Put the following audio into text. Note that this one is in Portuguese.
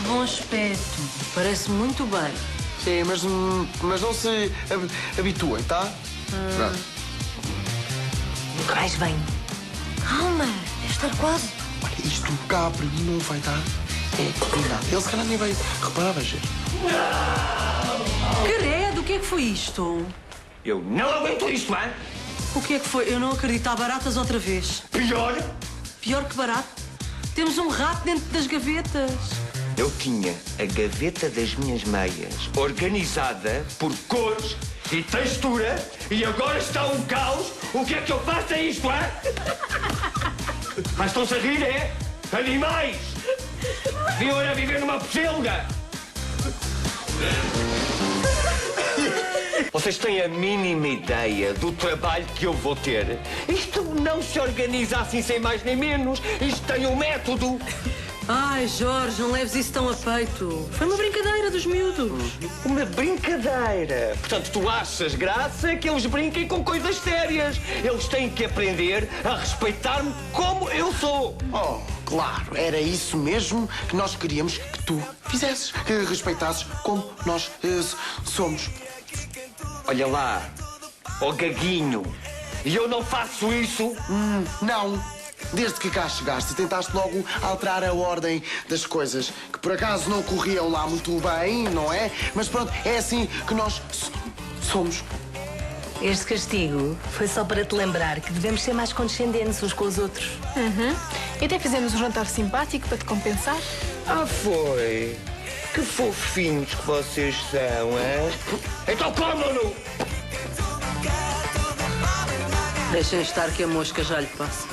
bom aspecto. Parece muito bem. Sim, mas não se habituem, tá? Pronto. Nunca mais vem. Calma, deve estar quase. Olha, isto cá para mim não vai dar. Nada. Ele se calhar nem vai reparar, vai ver. Credo, o que é que foi isto? Eu não aguento isto, hein? O que é que foi? Eu não acredito. Há baratas outra vez. Pior, Pior que barato. Temos um rato dentro das gavetas. eu tinha a gaveta das minhas meias organizada por cores e textura e agora está um caos. O que é que eu faço a isto, hein? Mas estão-se a rir, é? Animais! Deviam era viver numa pocilga! Vocês têm a mínima ideia do trabalho que eu vou ter? Isto não se organiza assim sem mais nem menos. Isto tem um método. Ai, Jorge, não leves isso tão a peito. Foi uma brincadeira dos miúdos. Uma brincadeira. Portanto, tu achas graça que eles brinquem com coisas sérias. Eles têm que aprender a respeitar-me como eu sou. Oh, claro, era isso mesmo que nós queríamos que tu fizesses. Que respeitasses como nós somos. Olha lá, ó gaguinho. E eu não faço isso. Não. Desde que cá chegaste, tentaste logo alterar a ordem das coisas, que por acaso não corriam lá muito bem, não é? Mas pronto, é assim que nós somos. Este castigo foi só para te lembrar que devemos ser mais condescendentes uns com os outros. E até fizemos um jantar simpático para te compensar. Ah, foi? Que fofinhos que vocês são, hein? Então comam-no! Deixem estar que a mosca já lhe passa.